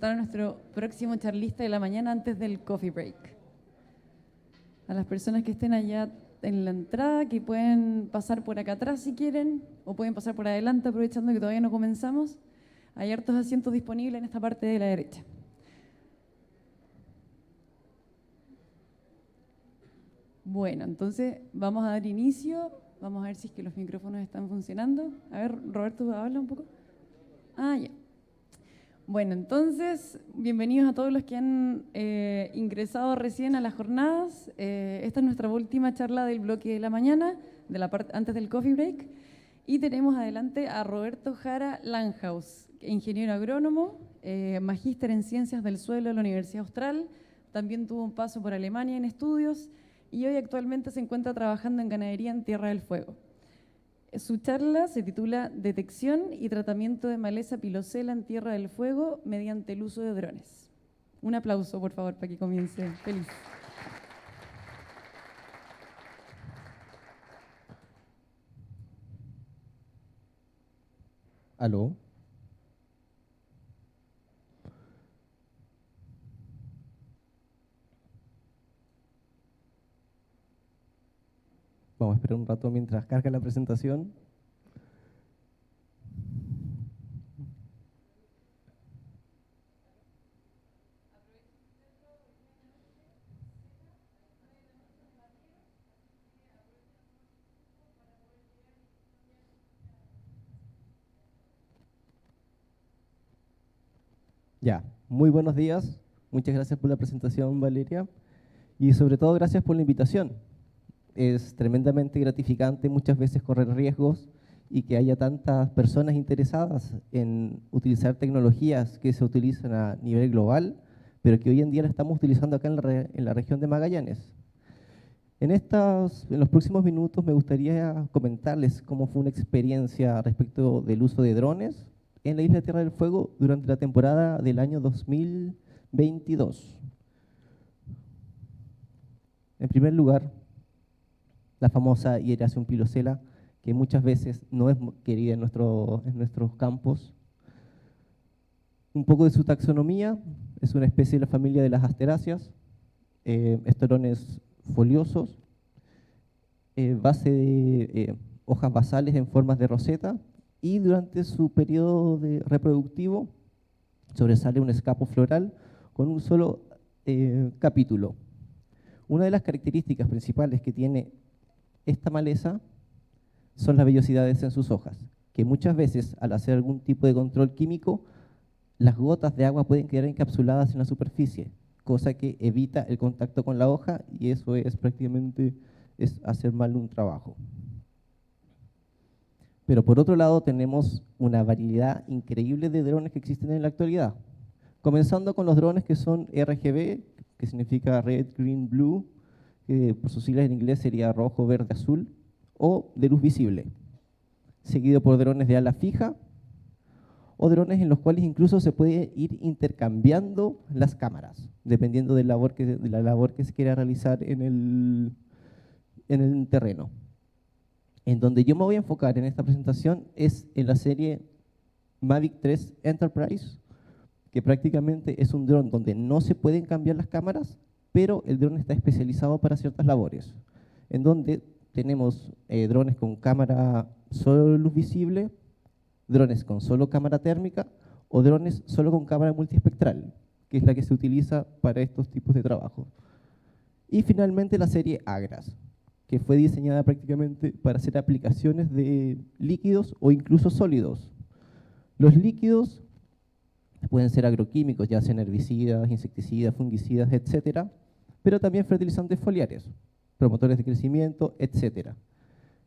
presentar a nuestro próximo charlista de la mañana antes del coffee break. A las personas que estén allá en la entrada, que pueden pasar por acá atrás si quieren, o pueden pasar por adelante aprovechando que todavía no comenzamos. Hay hartos asientos disponibles en esta parte de la derecha. Bueno, entonces vamos a dar inicio. Vamos a ver si es que los micrófonos están funcionando. A ver, Roberto, habla un poco. Ah, ya. Bueno, entonces, bienvenidos a todos los que han ingresado recién a las jornadas. Esta es nuestra última charla del bloque de la mañana, de la parte antes del coffee break. Y tenemos adelante a Roberto Jara Langhaus, ingeniero agrónomo, magíster en Ciencias del Suelo de la Universidad Austral. También tuvo un paso por Alemania en estudios y hoy actualmente se encuentra trabajando en ganadería en Tierra del Fuego. Su charla se titula Detección y tratamiento de maleza pilosela en Tierra del Fuego mediante el uso de drones. Un aplauso, por favor, para que comience. Feliz. ¿Aló? Vamos a esperar un rato mientras carga la presentación. Ya, muy buenos días. Muchas gracias por la presentación, Valeria. Y sobre todo, gracias por la invitación. Es tremendamente gratificante muchas veces correr riesgos y que haya tantas personas interesadas en utilizar tecnologías que se utilizan a nivel global, pero que hoy en día la estamos utilizando acá en la región de Magallanes. En los próximos minutos me gustaría comentarles cómo fue una experiencia respecto del uso de drones en la isla de Tierra del Fuego durante la temporada del año 2022. En primer lugar, la famosa Hieracium pilosela, que muchas veces no es querida en nuestros campos. Un poco de su taxonomía: es una especie de la familia de las asteráceas, estolones foliosos, base de hojas basales en formas de roseta, y durante su periodo reproductivo sobresale un escapo floral con un solo capítulo. Una de las características principales que tiene esta maleza son las vellosidades en sus hojas, que muchas veces al hacer algún tipo de control químico, las gotas de agua pueden quedar encapsuladas en la superficie, cosa que evita el contacto con la hoja, y eso es prácticamente hacer mal un trabajo. Pero por otro lado tenemos una variedad increíble de drones que existen en la actualidad, comenzando con los drones que son RGB, que significa Red, Green, Blue, que por sus siglas en inglés sería rojo, verde, azul, o de luz visible, seguido por drones de ala fija, o drones en los cuales incluso se puede ir intercambiando las cámaras, dependiendo de la labor que se quiera realizar en el terreno. En donde yo me voy a enfocar en esta presentación es en la serie Mavic 3 Enterprise, que prácticamente es un dron donde no se pueden cambiar las cámaras, pero el dron está especializado para ciertas labores, en donde tenemos drones con cámara solo luz visible, drones con solo cámara térmica o drones solo con cámara multiespectral, que es la que se utiliza para estos tipos de trabajo. Y finalmente la serie Agras, que fue diseñada prácticamente para hacer aplicaciones de líquidos o incluso sólidos. Los líquidos pueden ser agroquímicos, ya sean herbicidas, insecticidas, fungicidas, etcétera, pero también fertilizantes foliares, promotores de crecimiento, etcétera.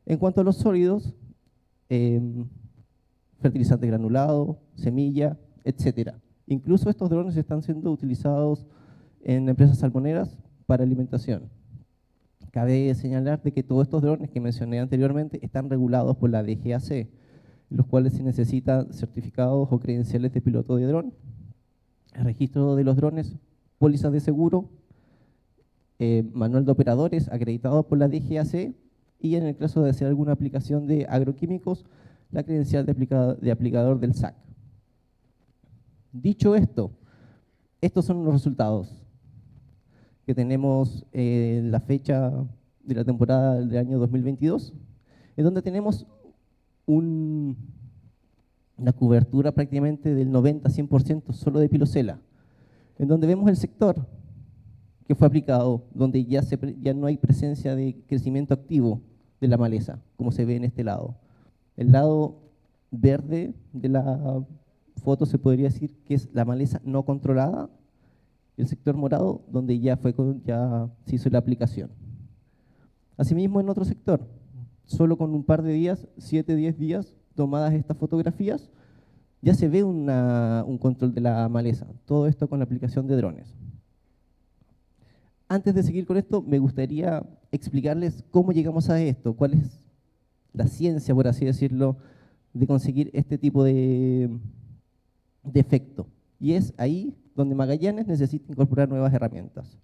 En cuanto a los sólidos, fertilizante granulado, semilla, etcétera. Incluso estos drones están siendo utilizados en empresas salmoneras para alimentación. Cabe señalar de que todos estos drones que mencioné anteriormente están regulados por la DGAC, los cuales se necesitan certificados o credenciales de piloto de dron, el registro de los drones, pólizas de seguro, manual de operadores acreditado por la DGAC, y en el caso de hacer alguna aplicación de agroquímicos, la credencial de aplicador del SAC. Dicho esto, estos son los resultados que tenemos en la fecha de la temporada del año 2022, en donde tenemos una cobertura prácticamente del 90-100% solo de pilosela, en donde vemos el sector que fue aplicado, donde ya no hay presencia de crecimiento activo de la maleza, como se ve en este lado. El lado verde de la foto se podría decir que es la maleza no controlada, el sector morado donde ya se hizo la aplicación. Asimismo, en otro sector, solo con un par de días, 7-10 días, tomadas estas fotografías, ya se ve un control de la maleza. Todo esto con la aplicación de drones. Antes de seguir con esto, me gustaría explicarles cómo llegamos a esto, cuál es la ciencia, por así decirlo, de conseguir este tipo de efecto. Y es ahí donde Magallanes necesita incorporar nuevas herramientas.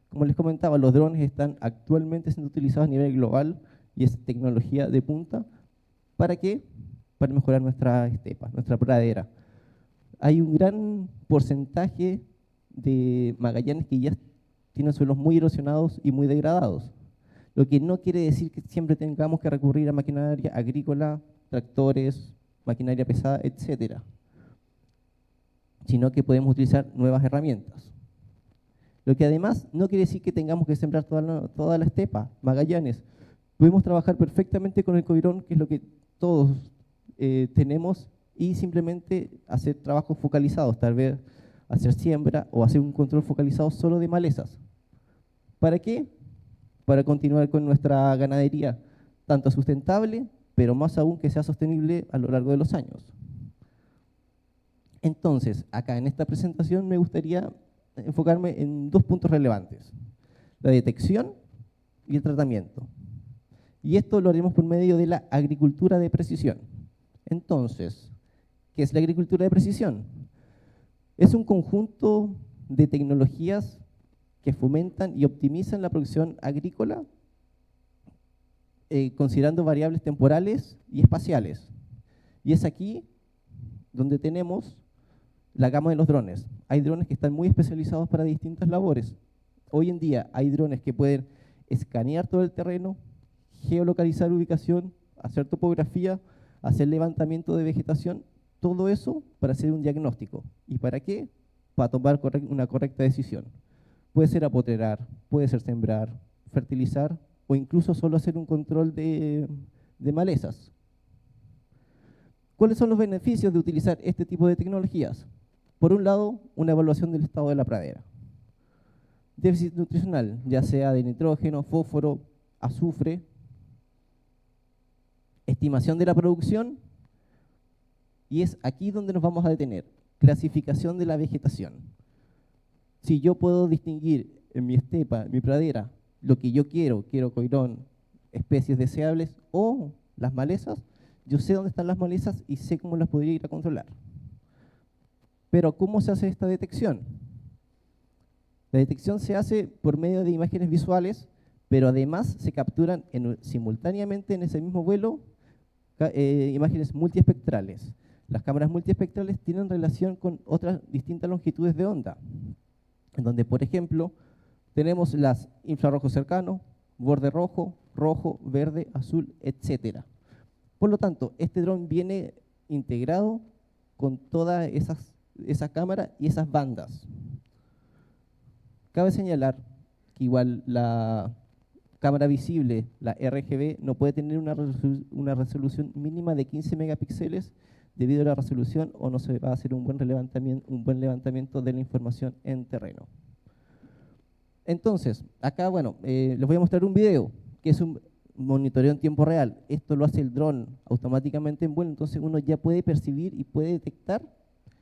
Como les comentaba, los drones están actualmente siendo utilizados a nivel global y es tecnología de punta. ¿Para qué? Para mejorar nuestra estepa, nuestra pradera. Hay un gran porcentaje de Magallanes que ya tienen suelos muy erosionados y muy degradados, lo que no quiere decir que siempre tengamos que recurrir a maquinaria agrícola, tractores, maquinaria pesada, etcétera, sino que podemos utilizar nuevas herramientas. Lo que además no quiere decir que tengamos que sembrar toda la estepa, Magallanes. Podemos trabajar perfectamente con el coirón, que es lo que todos tenemos, y simplemente hacer trabajos focalizados, tal vez hacer siembra o hacer un control focalizado solo de malezas. ¿Para qué? Para continuar con nuestra ganadería, tanto sustentable, pero más aún que sea sostenible a lo largo de los años. Entonces, acá en esta presentación me gustaría enfocarme en dos puntos relevantes: la detección y el tratamiento. Y esto lo haremos por medio de la agricultura de precisión. Entonces, ¿qué es la agricultura de precisión? Es un conjunto de tecnologías que fomentan y optimizan la producción agrícola, considerando variables temporales y espaciales. Y es aquí donde tenemos la gama de los drones. Hay drones que están muy especializados para distintas labores. Hoy en día hay drones que pueden escanear todo el terreno, geolocalizar ubicación, hacer topografía, hacer levantamiento de vegetación, todo eso para hacer un diagnóstico. ¿Y para qué? Para tomar una correcta decisión. Puede ser apotrerar, puede ser sembrar, fertilizar o incluso solo hacer un control de malezas. ¿Cuáles son los beneficios de utilizar este tipo de tecnologías? Por un lado, una evaluación del estado de la pradera. Déficit nutricional, ya sea de nitrógeno, fósforo, azufre. Estimación de la producción. Y es aquí donde nos vamos a detener. Clasificación de la vegetación. Si yo puedo distinguir en mi estepa, en mi pradera, lo que yo quiero coirón, especies deseables o las malezas, yo sé dónde están las malezas y sé cómo las podría ir a controlar. Pero ¿cómo se hace esta detección? La detección se hace por medio de imágenes visuales, pero además se capturan simultáneamente en ese mismo vuelo imágenes multiespectrales. Las cámaras multiespectrales tienen relación con otras distintas longitudes de onda, en donde, por ejemplo, tenemos las infrarrojos cercanos, borde rojo, rojo, verde, azul, etc. Por lo tanto, este dron viene integrado con todas esas cámaras y esas bandas. Cabe señalar que igual la cámara visible, la RGB, no puede tener una resolución mínima de 15 megapíxeles debido a la resolución, o no se va a hacer un buen levantamiento de la información en terreno. Entonces, acá, bueno, les voy a mostrar un video, que es un monitoreo en tiempo real. Esto lo hace el dron automáticamente en vuelo, entonces uno ya puede percibir y puede detectar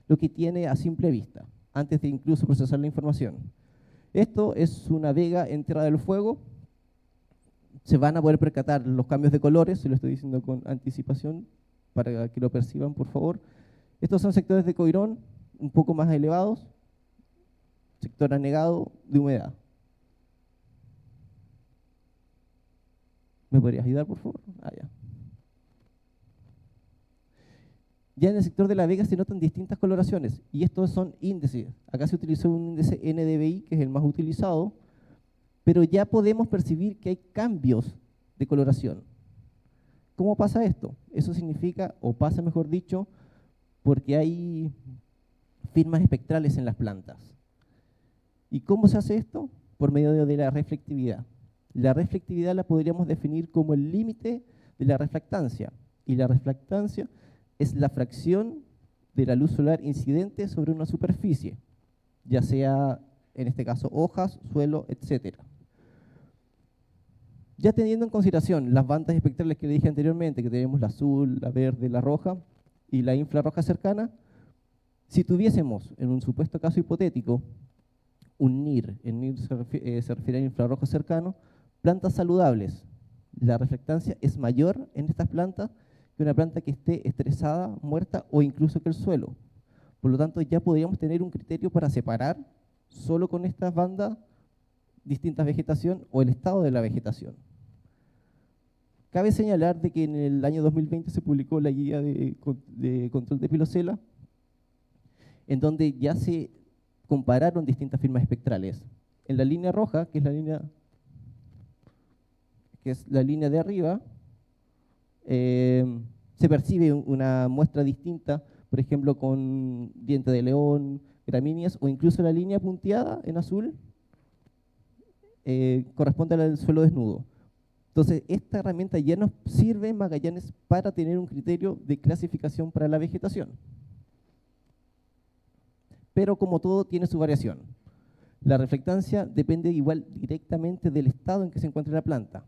lo que tiene a simple vista, antes de incluso procesar la información. Esto es una vega en Tierra del Fuego. Se van a poder percatar los cambios de colores, se lo estoy diciendo con anticipación, para que lo perciban, por favor. Estos son sectores de coirón un poco más elevados, sector anegado de humedad. ¿Me podrías ayudar, por favor? Ah, ya. Ya en el sector de La Vega se notan distintas coloraciones, y estos son índices. Acá se utilizó un índice NDVI, que es el más utilizado, pero ya podemos percibir que hay cambios de coloración. ¿Cómo pasa esto? Eso significa, o pasa mejor dicho, porque hay firmas espectrales en las plantas. ¿Y cómo se hace esto? Por medio de la reflectividad. La reflectividad la podríamos definir como el límite de la refractancia, y la refractancia es la fracción de la luz solar incidente sobre una superficie, ya sea, en este caso, hojas, suelo, etc. Ya teniendo en consideración las bandas espectrales que le dije anteriormente, que tenemos la azul, la verde, la roja y la infrarroja cercana, si tuviésemos, en un supuesto caso hipotético, un NIR, el NIR se refiere a infrarrojo cercano, plantas saludables, la reflectancia es mayor en estas plantas que una planta que esté estresada, muerta o incluso que el suelo. Por lo tanto, ya podríamos tener un criterio para separar solo con estas bandas distintas vegetación o el estado de la vegetación. Cabe señalar de que en el año 2020 se publicó la guía de control de pilosela, en donde ya se compararon distintas firmas espectrales. En la línea roja, que es la línea de arriba, se percibe una muestra distinta, por ejemplo, con diente de león, gramíneas, o incluso la línea punteada en azul corresponde al suelo desnudo. Entonces, esta herramienta ya nos sirve en Magallanes para tener un criterio de clasificación para la vegetación. Pero como todo, tiene su variación. La reflectancia depende igual directamente del estado en que se encuentre la planta.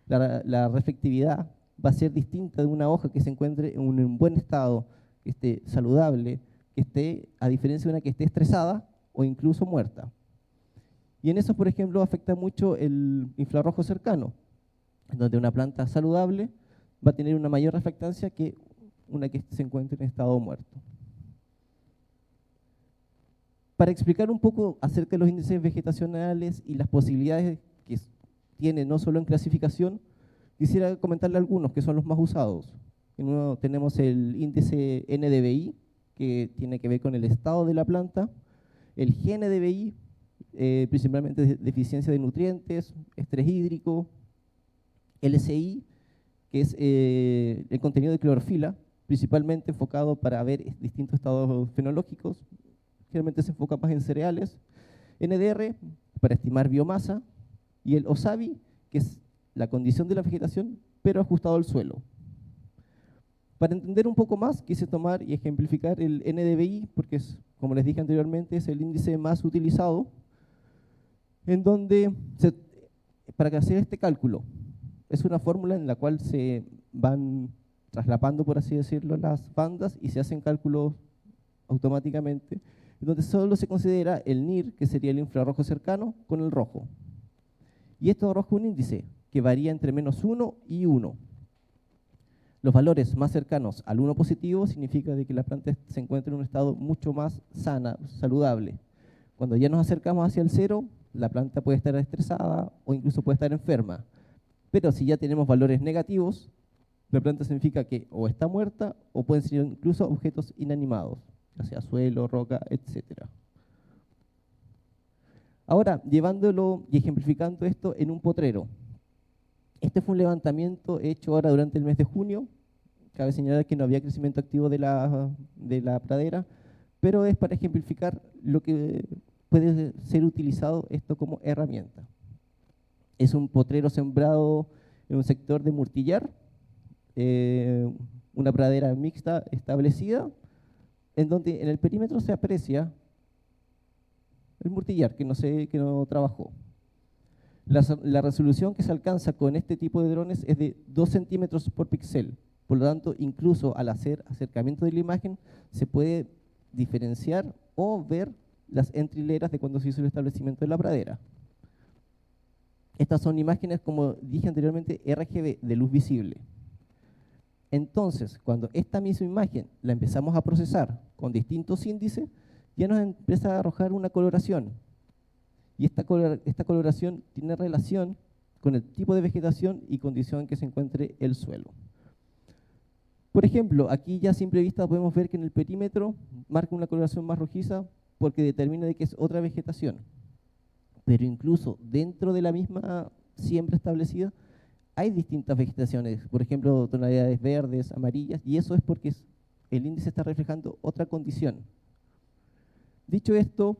La reflectividad va a ser distinta de una hoja que se encuentre en un buen estado, que esté saludable, que esté, a diferencia de una que esté estresada o incluso muerta. Y en eso, por ejemplo, afecta mucho el infrarrojo cercano, en donde una planta saludable va a tener una mayor reflectancia que una que se encuentre en estado muerto. Para explicar un poco acerca de los índices vegetacionales y las posibilidades que tiene no solo en clasificación, quisiera comentarle algunos que son los más usados. En uno tenemos el índice NDVI, que tiene que ver con el estado de la planta, el GNDVI, principalmente deficiencia de nutrientes, estrés hídrico, LCI, que es el contenido de clorofila, principalmente enfocado para ver distintos estados fenológicos, generalmente se enfoca más en cereales, NDR, para estimar biomasa, y el OSABI, que es la condición de la vegetación, pero ajustado al suelo. Para entender un poco más, quise tomar y ejemplificar el NDVI, porque es, como les dije anteriormente, es el índice más utilizado, en donde, para hacer este cálculo, es una fórmula en la cual se van traslapando, por así decirlo, las bandas y se hacen cálculos automáticamente, en donde solo se considera el NIR, que sería el infrarrojo cercano, con el rojo. Y esto arroja un índice que varía entre -1 y 1. Los valores más cercanos al 1 positivo significa de que la planta se encuentra en un estado mucho más sana, saludable. Cuando ya nos acercamos hacia el 0, la planta puede estar estresada o incluso puede estar enferma. Pero si ya tenemos valores negativos, la planta significa que o está muerta o pueden ser incluso objetos inanimados, ya sea suelo, roca, etc. Ahora, llevándolo y ejemplificando esto en un potrero. Este fue un levantamiento hecho ahora durante el mes de junio. Cabe señalar que no había crecimiento activo de la pradera, pero es para ejemplificar lo que puede ser utilizado esto como herramienta. Es un potrero sembrado en un sector de Murtillar, una pradera mixta establecida, en donde en el perímetro se aprecia el Murtillar, que no trabajó. La resolución que se alcanza con este tipo de drones es de 2 centímetros por píxel. Por lo tanto, incluso al hacer acercamiento de la imagen, se puede diferenciar o ver las entrileras de cuando se hizo el establecimiento de la pradera. Estas son imágenes, como dije anteriormente, RGB, de luz visible. Entonces, cuando esta misma imagen la empezamos a procesar con distintos índices, ya nos empieza a arrojar una coloración. Y esta coloración tiene relación con el tipo de vegetación y condición en que se encuentre el suelo. Por ejemplo, aquí ya a simple vista podemos ver que en el perímetro marca una coloración más rojiza porque determina de que es otra vegetación. Pero incluso dentro de la misma siembra establecida hay distintas vegetaciones, por ejemplo, tonalidades verdes, amarillas, y eso es porque el índice está reflejando otra condición. Dicho esto,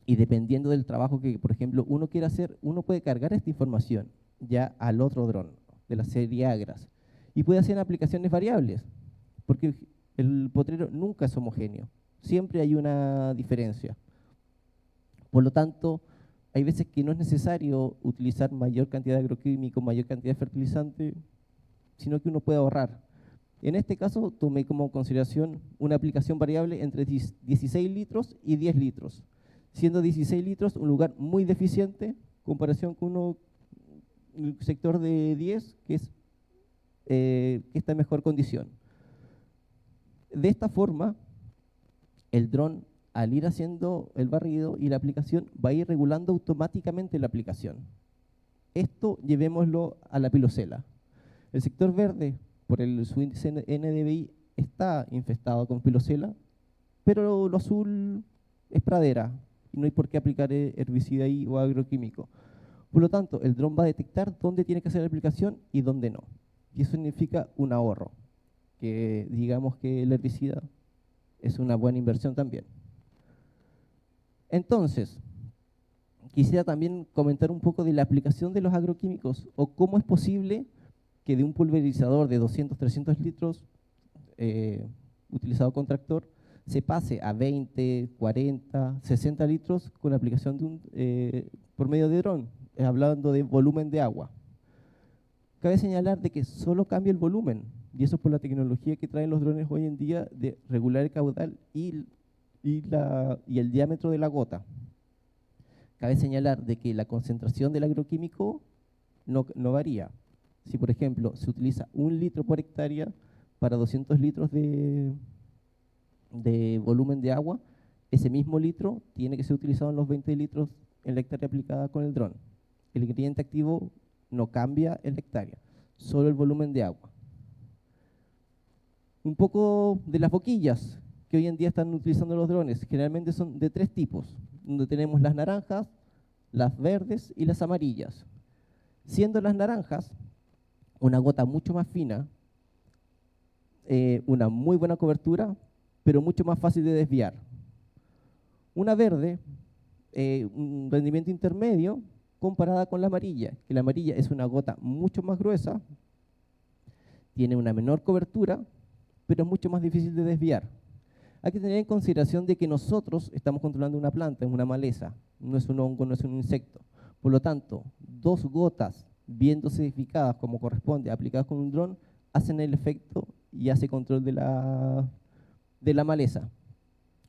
y dependiendo del trabajo que, por ejemplo, uno quiera hacer, uno puede cargar esta información ya al otro dron de la serie Agras y puede hacer aplicaciones variables, porque el potrero nunca es homogéneo, siempre hay una diferencia. Por lo tanto, hay veces que no es necesario utilizar mayor cantidad de agroquímico, mayor cantidad de fertilizante, sino que uno puede ahorrar. En este caso, tomé como consideración una aplicación variable entre 16 litros y 10 litros, siendo 16 litros un lugar muy deficiente en comparación con un sector de 10 que está en mejor condición. De esta forma, el dron, al ir haciendo el barrido y la aplicación, va a ir regulando automáticamente la aplicación. Esto llevémoslo a la pilosela. El sector verde, por su índice NDVI, está infestado con pilosela, pero lo azul es pradera y no hay por qué aplicar herbicida ahí o agroquímico. Por lo tanto, el dron va a detectar dónde tiene que hacer la aplicación y dónde no. Y eso significa un ahorro, que digamos que el herbicida es una buena inversión también. Entonces, quisiera también comentar un poco de la aplicación de los agroquímicos o cómo es posible que de un pulverizador de 200, 300 litros utilizado con tractor se pase a 20, 40, 60 litros con la aplicación de por medio de dron, hablando de volumen de agua. Cabe señalar de que solo cambia el volumen, y eso es por la tecnología que traen los drones hoy en día de regular el caudal y el diámetro de la gota. Cabe señalar de que la concentración del agroquímico no varía. Si, por ejemplo, se utiliza 1 litro por hectárea para 200 litros de volumen de agua, ese mismo litro tiene que ser utilizado en los 20 litros en la hectárea aplicada con el dron. El ingrediente activo no cambia en la hectárea, solo el volumen de agua. Un poco de las boquillas que hoy en día están utilizando los drones, generalmente son de 3 tipos, donde tenemos las naranjas, las verdes y las amarillas. Siendo las naranjas una gota mucho más fina, una muy buena cobertura, pero mucho más fácil de desviar. Una verde, un rendimiento intermedio comparada con la amarilla, que la amarilla es una gota mucho más gruesa, tiene una menor cobertura, pero es mucho más difícil de desviar. Hay que tener en consideración de que nosotros estamos controlando una planta, es una maleza, no es un hongo, no es un insecto. Por lo tanto, 2 gotas bien dosificadas como corresponde, aplicadas con un dron, hacen el efecto y hace control de la maleza.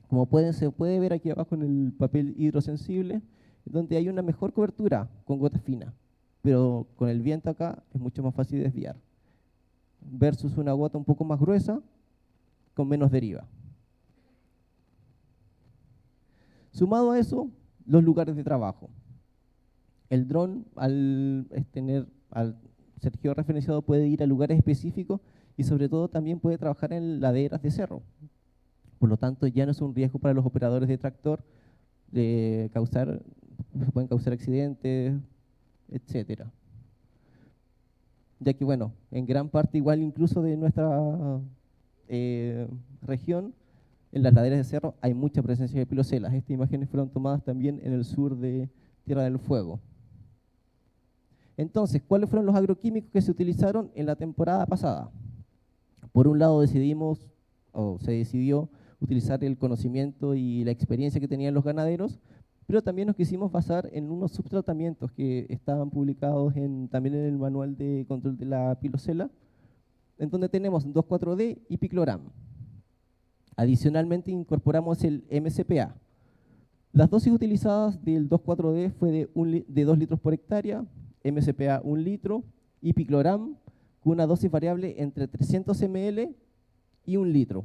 Como se puede ver aquí abajo en el papel hidrosensible, donde hay una mejor cobertura con gotas finas, pero con el viento acá es mucho más fácil desviar, versus una gota un poco más gruesa con menos deriva. Sumado a eso, los lugares de trabajo. El dron, al ser georreferenciado, puede ir a lugares específicos y sobre todo también puede trabajar en laderas de cerro. Por lo tanto, ya no es un riesgo para los operadores de tractor se pueden causar accidentes, etcétera. Ya que, bueno, en gran parte igual incluso de nuestra región, en las laderas de cerro hay mucha presencia de piloselas. Estas imágenes fueron tomadas también en el sur de Tierra del Fuego. Entonces, ¿cuáles fueron los agroquímicos que se utilizaron en la temporada pasada? Por un lado se decidió utilizar el conocimiento y la experiencia que tenían los ganaderos, pero también nos quisimos basar en unos subtratamientos que estaban publicados también en el manual de control de la pilosela, en donde tenemos 2,4-D y picloram. Adicionalmente incorporamos el MCPA. Las dosis utilizadas del 2,4-D fue de 2 litros por hectárea, MCPA 1 litro y picloram con una dosis variable entre 300 ml y 1 litro.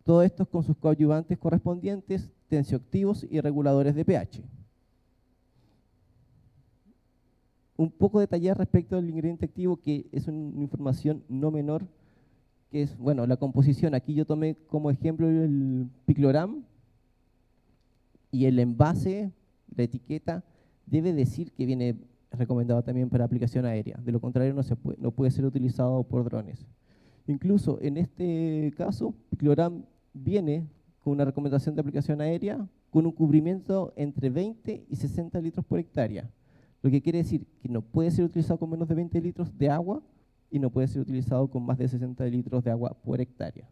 Todo esto con sus coadyuvantes correspondientes, tensioactivos y reguladores de pH. Un poco detallar respecto al ingrediente activo, que es una información no menor que es, bueno, la composición. Aquí yo tomé como ejemplo el picloram, y el envase, la etiqueta, debe decir que viene recomendado también para aplicación aérea. De lo contrario, no puede ser utilizado por drones. Incluso en este caso, picloram viene con una recomendación de aplicación aérea con un cubrimiento entre 20 y 60 litros por hectárea. Lo que quiere decir que no puede ser utilizado con menos de 20 litros de agua y no puede ser utilizado con más de 60 litros de agua por hectárea.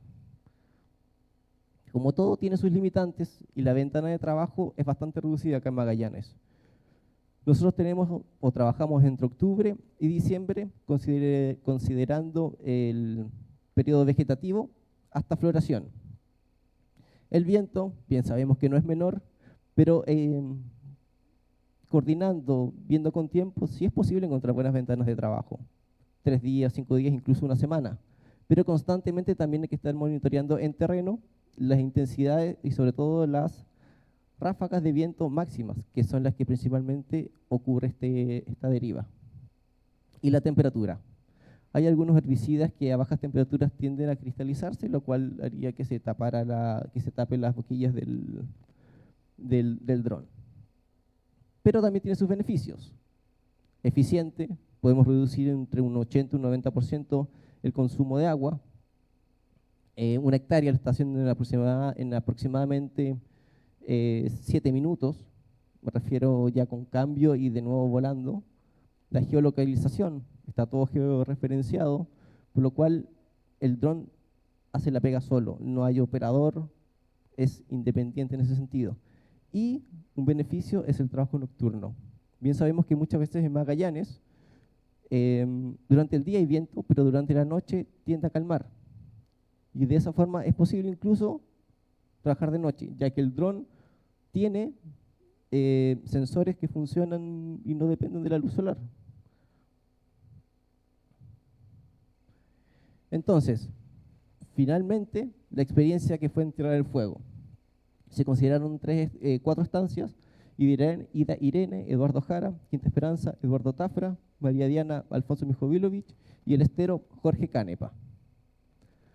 Como todo tiene sus limitantes y la ventana de trabajo es bastante reducida acá en Magallanes. Nosotros tenemos o trabajamos entre octubre y diciembre, considerando el periodo vegetativo hasta floración. El viento, bien sabemos que no es menor, pero coordinando, viendo con tiempo, sí es posible encontrar buenas ventanas de trabajo. 3 días, 5 días, incluso una semana. Pero constantemente también hay que estar monitoreando en terreno las intensidades y sobre todo las ráfagas de viento máximas, que son las que principalmente ocurre esta deriva. Y la temperatura. Hay algunos herbicidas que a bajas temperaturas tienden a cristalizarse, lo cual haría que se tapen las boquillas del dron. Pero también tiene sus beneficios. Eficiente, podemos reducir entre un 80 y un 90% el consumo de agua. Una hectárea la está haciendo en aproximadamente 7 minutos, me refiero ya con cambio y de nuevo volando. La geolocalización, está todo georreferenciado, por lo cual el dron hace la pega solo, no hay operador, es independiente en ese sentido. Y un beneficio es el trabajo nocturno. Bien sabemos que muchas veces en Magallanes, durante el día hay viento, pero durante la noche tiende a calmar. Y de esa forma es posible incluso trabajar de noche, ya que el dron tiene sensores que funcionan y no dependen de la luz solar. Entonces, finalmente, la experiencia que fue en Tierra del Fuego. Se consideraron 4 estancias: Irene, Eduardo Jara, Quinta Esperanza, Eduardo Tafra, María Diana, Alfonso Mijovilovich y el estero Jorge Canepa.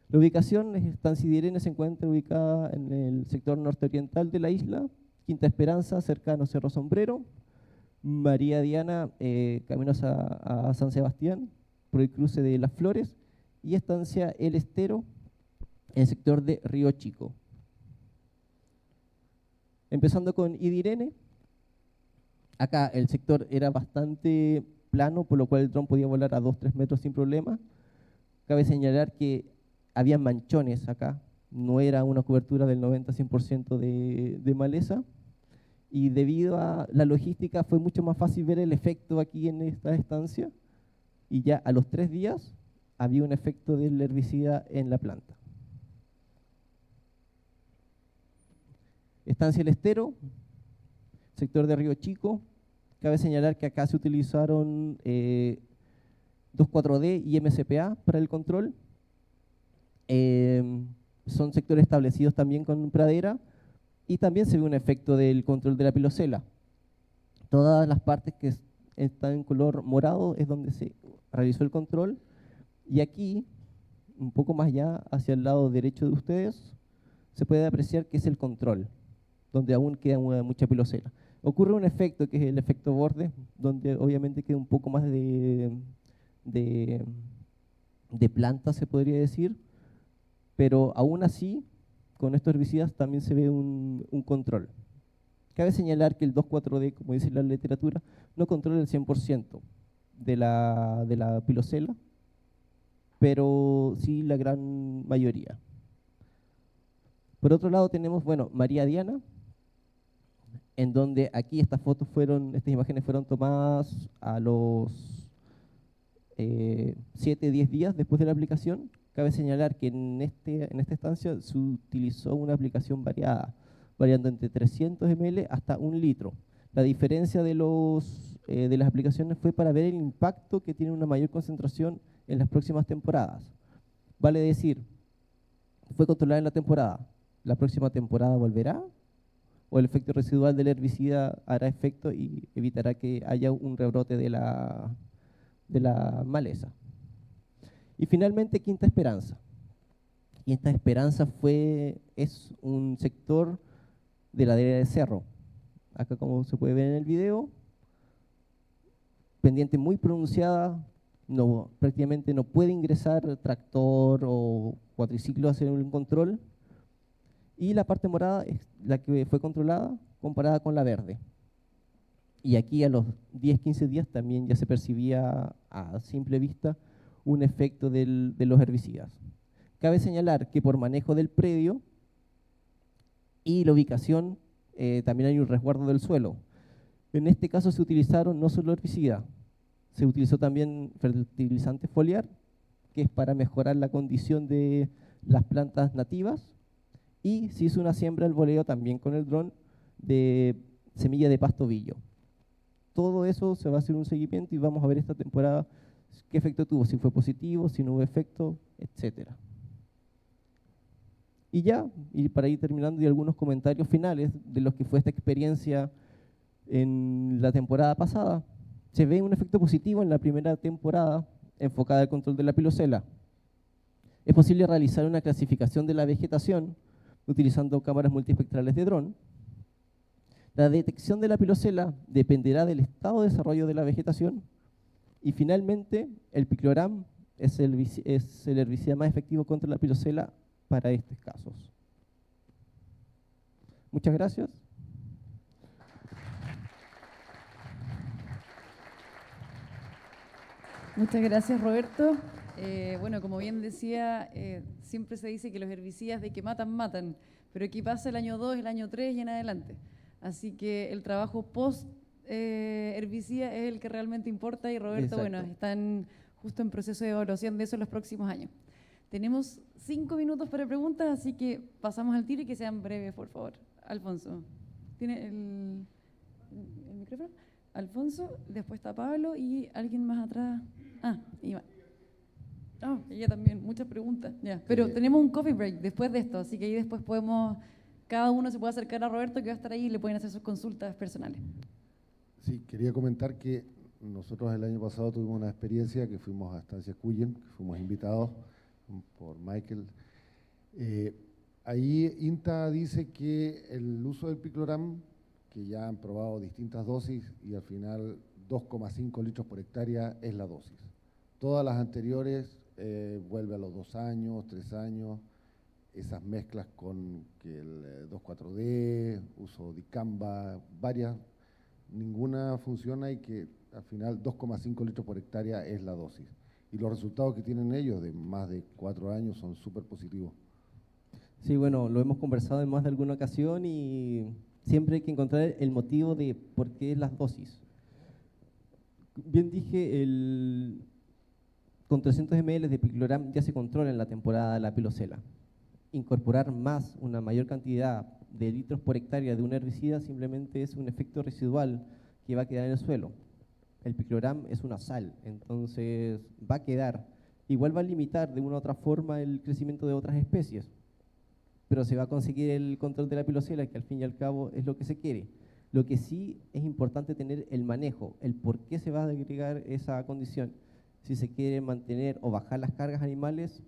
La ubicación, estancia de Irene se encuentra ubicada en el sector norte-oriental de la isla, Quinta Esperanza, cercano a Cerro Sombrero, María Diana, caminos a San Sebastián, por el cruce de Las Flores, y estancia El Estero, en el sector de Río Chico. Empezando con Idirene, acá el sector era bastante plano, por lo cual el dron podía volar a 2-3 metros sin problema. Cabe señalar que había manchones acá, no era una cobertura del 90-100% de maleza, y debido a la logística fue mucho más fácil ver el efecto aquí en esta estancia, y ya a los 3 días había un efecto del herbicida en la planta. Estancia El Estero, sector de Río Chico. Cabe señalar que acá se utilizaron 2,4-D y MCPA para el control. Son sectores establecidos también con pradera, y también se ve un efecto del control de la pilosela. Todas las partes que están en color morado es donde se realizó el control, y aquí, un poco más allá, hacia el lado derecho de ustedes, se puede apreciar que es el control, donde aún queda mucha pilosela. Ocurre un efecto que es el efecto borde, donde obviamente queda un poco más de planta, se podría decir, pero aún así, con estos herbicidas también se ve un control. Cabe señalar que el 2,4-D, como dice la literatura, no controla el 100% de la pilosela, pero sí la gran mayoría. Por otro lado tenemos, bueno, María Diana, en donde aquí estas imágenes fueron tomadas a los 7-10 días después de la aplicación. Cabe señalar que en esta estancia se utilizó una aplicación variando entre 300 ml hasta 1 litro. La diferencia de las aplicaciones fue para ver el impacto que tiene una mayor concentración en las próximas temporadas. Vale decir, fue controlada en la temporada. ¿La próxima temporada volverá? ¿O el efecto residual del herbicida hará efecto y evitará que haya un rebrote de la maleza? Y finalmente, Quinta Esperanza. Y esta Esperanza es un sector de ladera de cerro. Acá, como se puede ver en el video, pendiente muy pronunciada, prácticamente no puede ingresar tractor o cuatriciclo a hacer un control. Y la parte morada es la que fue controlada comparada con la verde. Y aquí a los 10-15 días también ya se percibía a simple vista un efecto de los herbicidas. Cabe señalar que por manejo del predio y la ubicación también hay un resguardo del suelo. En este caso se utilizaron no solo herbicidas, se utilizó también fertilizante foliar, que es para mejorar la condición de las plantas nativas, y se hizo una siembra al voleo también con el dron de semilla de pasto billo. Todo eso se va a hacer un seguimiento y vamos a ver esta temporada qué efecto tuvo, si fue positivo, si no hubo efecto, etcétera. Y ya, y para ir terminando, y algunos comentarios finales de lo que fue esta experiencia en la temporada pasada. Se ve un efecto positivo en la primera temporada enfocada al control de la pilosela. Es posible realizar una clasificación de la vegetación utilizando cámaras multiespectrales de dron. La detección de la pilosela dependerá del estado de desarrollo de la vegetación. Y finalmente, el picloram es el herbicida más efectivo contra la pilosela para estos casos. Muchas gracias. Muchas gracias, Roberto. Bueno, como bien decía, siempre se dice que los herbicidas de que matan, matan, pero ¿qué pasa el año 2, el año 3 y en adelante? Así que el trabajo post herbicida es el que realmente importa y Roberto, Exacto. bueno, están justo en proceso de evaluación de eso en los próximos años. Tenemos 5 minutos para preguntas, así que pasamos al tiro y que sean breves, por favor. Alfonso, ¿tiene el micrófono? Alfonso, después está Pablo y alguien más atrás. Ah, Iván. Ella también, muchas preguntas. Ya. Pero tenemos un coffee break después de esto, así que ahí después cada uno se puede acercar a Roberto que va a estar ahí y le pueden hacer sus consultas personales. Sí, quería comentar que nosotros el año pasado tuvimos una experiencia que fuimos a Estancia Cuyen, que fuimos invitados por Michael. Ahí INTA dice que el uso del picloram, que ya han probado distintas dosis y al final 2,5 litros por hectárea es la dosis. Todas las anteriores vuelve a los 2 años, 3 años, esas mezclas con que el 2,4-D, uso dicamba, varias, ninguna funciona y que al final 2,5 litros por hectárea es la dosis. Y los resultados que tienen ellos de más de 4 años son súper positivos. Sí, bueno, lo hemos conversado en más de alguna ocasión y siempre hay que encontrar el motivo de por qué las dosis. Bien dije, con 300 ml de picloram ya se controla en la temporada la pilosela. Incorporar una mayor cantidad de litros por hectárea de un herbicida simplemente es un efecto residual que va a quedar en el suelo. El picloram es una sal, entonces va a quedar. Igual va a limitar de una u otra forma el crecimiento de otras especies, pero se va a conseguir el control de la pilosela, que al fin y al cabo es lo que se quiere. Lo que sí es importante tener el manejo, el por qué se va a agregar esa condición. Si se quiere mantener o bajar las cargas animales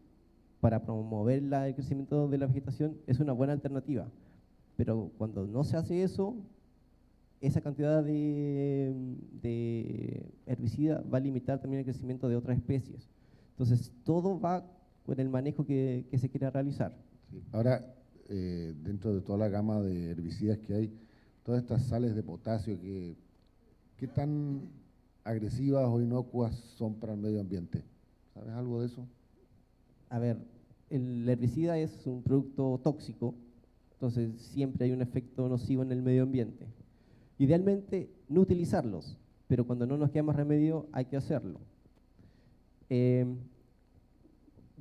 para promover el crecimiento de la vegetación, es una buena alternativa. Pero cuando no se hace eso, esa cantidad de herbicida va a limitar también el crecimiento de otras especies. Entonces, todo va con el manejo que se quiera realizar. Sí. Ahora, dentro de toda la gama de herbicidas que hay, todas estas sales de potasio, ¿qué tan agresivas o inocuas son para el medio ambiente? ¿Sabes algo de eso? A ver, el herbicida es un producto tóxico, entonces siempre hay un efecto nocivo en el medio ambiente. Idealmente, no utilizarlos, pero cuando no nos queda más remedio, hay que hacerlo.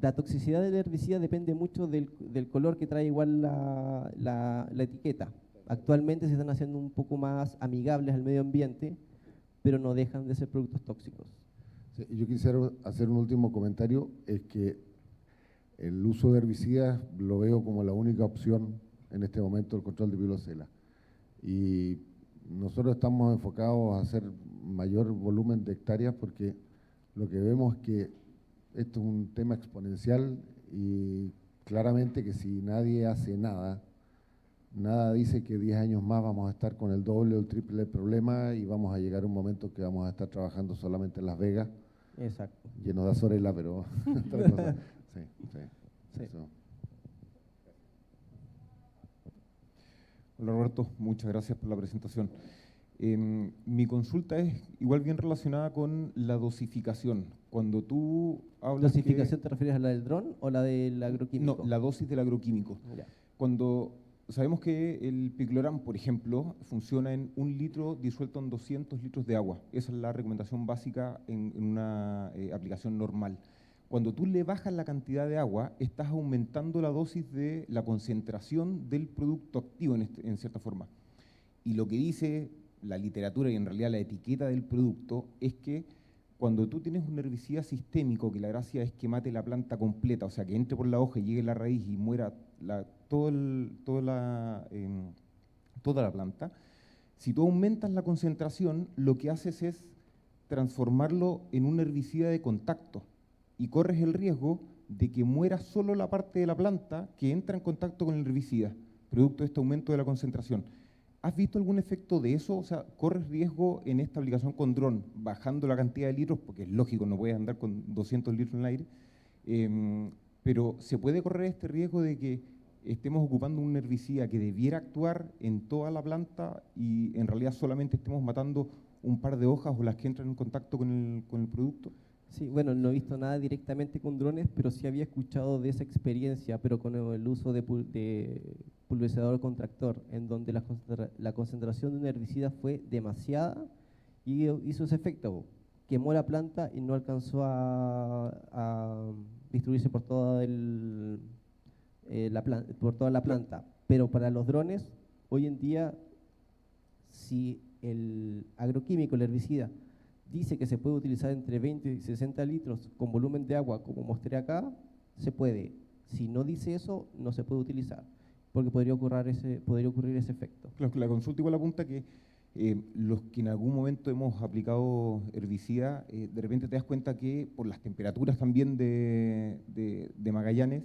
La toxicidad del herbicida depende mucho del color que trae igual la etiqueta. Actualmente se están haciendo un poco más amigables al medio ambiente, pero no dejan de ser productos tóxicos. Sí, yo quisiera hacer un último comentario, es que el uso de herbicidas lo veo como la única opción en este momento del control de pilosela. Y nosotros estamos enfocados a hacer mayor volumen de hectáreas porque lo que vemos es que esto es un tema exponencial y claramente que si nadie hace nada, nada dice que 10 años más vamos a estar con el doble o el triple del problema y vamos a llegar a un momento que vamos a estar trabajando solamente en Las Vegas. Exacto. Lleno de Azorela, pero otra cosa. Sí, sí. Sí. Eso. Hola Roberto, muchas gracias por la presentación. Mi consulta es igual bien relacionada con la dosificación. Cuando tú hablas ¿Dosificación te refieres a la del dron o la del agroquímico? No, la dosis del agroquímico. Ya. Cuando sabemos que el picloram, por ejemplo, funciona en 1 litro disuelto en 200 litros de agua. Esa es la recomendación básica en una aplicación normal. Cuando tú le bajas la cantidad de agua, estás aumentando la dosis de la concentración del producto activo en cierta forma. Y lo que dice la literatura y en realidad la etiqueta del producto es que cuando tú tienes un herbicida sistémico, que la gracia es que mate la planta completa, o sea, que entre por la hoja y llegue a la raíz y muera toda la planta, si tú aumentas la concentración, lo que haces es transformarlo en un herbicida de contacto y corres el riesgo de que muera solo la parte de la planta que entra en contacto con el herbicida, producto de este aumento de la concentración. ¿Has visto algún efecto de eso? O sea, ¿corres riesgo en esta aplicación con dron, bajando la cantidad de litros? Porque es lógico, no puedes andar con 200 litros en el aire. Pero ¿se puede correr este riesgo de que estemos ocupando un herbicida que debiera actuar en toda la planta y en realidad solamente estemos matando un par de hojas o las que entran en contacto con el producto? Sí, bueno, no he visto nada directamente con drones, pero sí había escuchado de esa experiencia, pero con el uso de pulverizador con tractor, en donde la concentración de un herbicida fue demasiada y hizo ese efecto, quemó la planta y no alcanzó a distribuirse por toda por toda la planta. Pero para los drones, hoy en día, si el agroquímico, el herbicida, dice que se puede utilizar entre 20 y 60 litros con volumen de agua, como mostré acá, se puede. Si no dice eso, no se puede utilizar, porque podría ocurrir ese efecto. Claro, la consulta igual apunta que los que en algún momento hemos aplicado herbicida, de repente te das cuenta que por las temperaturas también de Magallanes,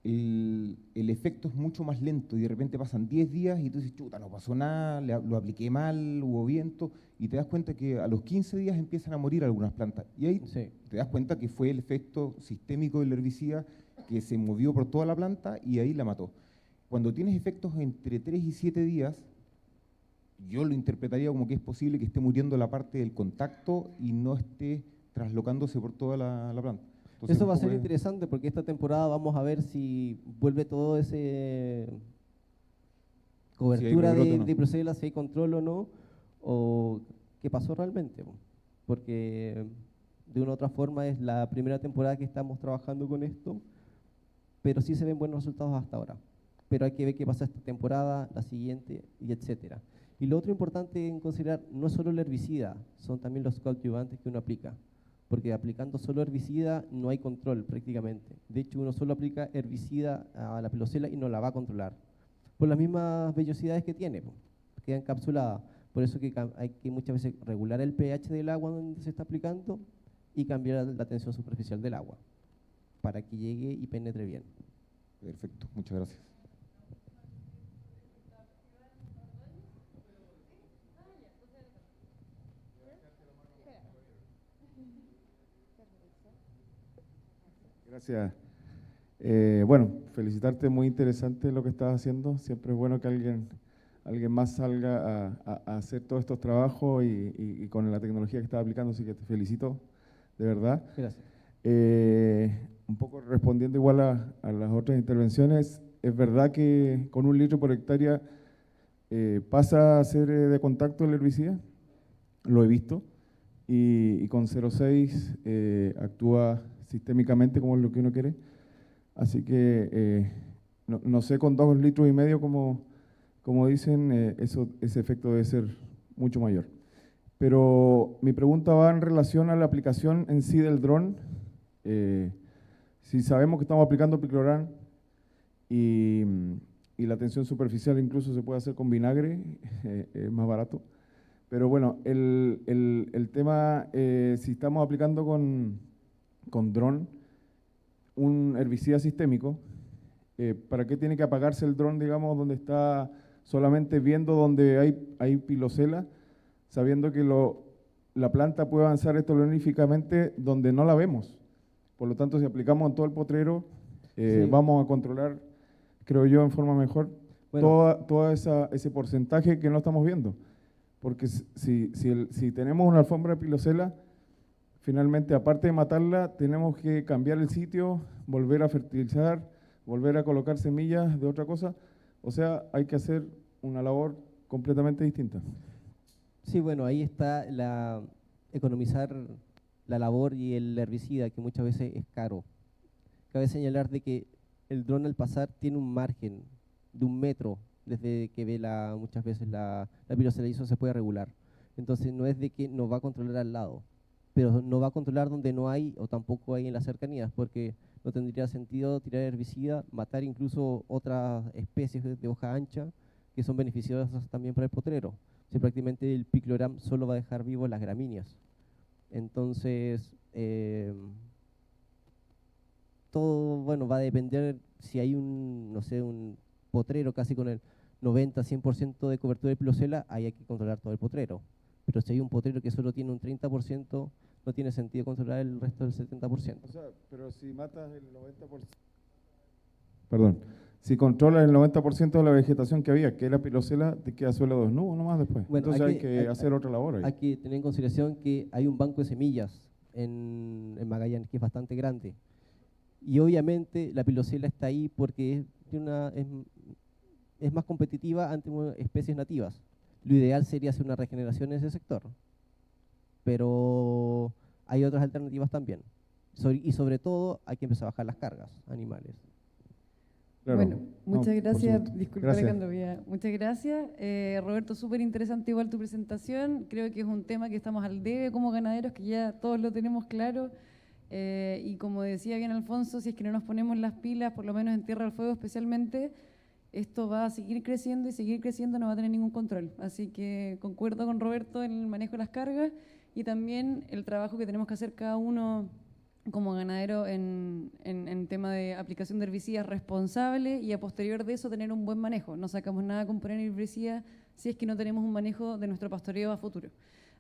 el efecto es mucho más lento y de repente pasan 10 días y tú dices, chuta, no pasó nada, lo apliqué mal, hubo viento, y te das cuenta que a los 15 días empiezan a morir algunas plantas. Y ahí Sí. te das cuenta que fue el efecto sistémico del herbicida que se movió por toda la planta y ahí la mató. Cuando tienes efectos entre 3 y 7 días, yo lo interpretaría como que es posible que esté muriendo la parte del contacto y no esté traslocándose por toda la planta. Entonces, Eso va a ser interesante porque esta temporada vamos a ver si vuelve todo ese cobertura rebrote o no. de Bruselas, si hay control o no, o qué pasó realmente. Porque de una u otra forma es la primera temporada que estamos trabajando con esto, pero sí se ven buenos resultados hasta ahora. Pero hay que ver qué pasa esta temporada, la siguiente, y etcétera. Y lo otro importante en considerar no es solo el herbicida, son también los coadyuvantes que uno aplica. Porque aplicando solo herbicida no hay control prácticamente. De hecho, uno solo aplica herbicida a la pilosela y no la va a controlar. Por las mismas vellosidades que tiene, queda encapsulada. Por eso que hay que muchas veces regular el pH del agua donde se está aplicando y cambiar la tensión superficial del agua para que llegue y penetre bien. Perfecto, muchas gracias. Gracias. Bueno, felicitarte, muy interesante lo que estás haciendo. Siempre es bueno que alguien más salga a hacer todos estos trabajos y con la tecnología que estás aplicando, así que te felicito, de verdad. Gracias. Un poco respondiendo igual a las otras intervenciones, es verdad que con 1 litro por hectárea pasa a ser de contacto el herbicida, lo he visto, y con 0,6 actúa sistémicamente como es lo que uno quiere. Así que no sé con 2,5 litros como dicen, ese efecto debe ser mucho mayor. Pero mi pregunta va en relación a la aplicación en sí del dron. Si sabemos que estamos aplicando picloram y la tensión superficial incluso se puede hacer con vinagre, es más barato. Pero bueno, el tema, si estamos aplicando con dron un herbicida sistémico ¿para qué tiene que apagarse el dron, digamos, donde está solamente viendo donde hay pilosela, sabiendo que la planta puede avanzar estolónicamente donde no la vemos? Por lo tanto, si aplicamos en todo el potrero, Sí. vamos a controlar, creo yo, en forma mejor Bueno, todo ese porcentaje que no estamos viendo. Porque si tenemos una alfombra de pilosela, finalmente, aparte de matarla, tenemos que cambiar el sitio, volver a fertilizar, volver a colocar semillas de otra cosa. O sea, hay que hacer una labor completamente distinta. sí, bueno, ahí está economizar la labor y el herbicida, que muchas veces es caro. Cabe señalar de que el dron al pasar tiene un margen de 1 metro desde que ve muchas veces la pilosela, y eso se puede regular. Entonces no es de que nos va a controlar al lado, pero no va a controlar donde no hay o tampoco hay en las cercanías, porque no tendría sentido tirar herbicida, matar incluso otras especies de hoja ancha que son beneficiosas también para el potrero. Si prácticamente el picloram solo va a dejar vivos las gramíneas. Entonces, todo, bueno, va a depender si hay no sé, un potrero casi con el 90-100% de cobertura de pilosela, ahí hay que controlar todo el potrero. Pero si hay un potrero que solo tiene un 30%, no tiene sentido controlar el resto del 70%. O sea, pero si matas el 90%... Perdón. Si controlas el 90% de la vegetación que había, que era pilosela, te queda suelo desnudo nomás después. Bueno, Entonces hay que hacer otra labor ahí. Hay que tener en consideración que hay un banco de semillas en Magallanes que es bastante grande. Y obviamente la pilosela está ahí porque es más competitiva ante especies nativas. Lo ideal sería hacer una regeneración en ese sector. Pero hay otras alternativas también. Y sobre todo hay que empezar a bajar las cargas animales. Claro. Bueno, muchas por gracias. supuesto. Disculpa, Gracias. Alejandro. Muchas gracias. Roberto, súper interesante igual tu presentación. Creo que es un tema que estamos al debe como ganaderos, que ya todos lo tenemos claro. Y como decía bien Alfonso, si es que no nos ponemos las pilas, por lo menos en Tierra del Fuego especialmente, esto va a seguir creciendo y seguir creciendo, no va a tener ningún control. Así que concuerdo con Roberto en el manejo de las cargas y también el trabajo que tenemos que hacer cada uno como ganadero en tema de aplicación de herbicidas responsable y a posterior de eso tener un buen manejo. No sacamos nada con poner herbicidas si es que no tenemos un manejo de nuestro pastoreo a futuro.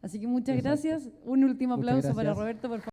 Así que muchas Exacto. gracias. Un último Muchas aplauso para gracias. Roberto, por favor.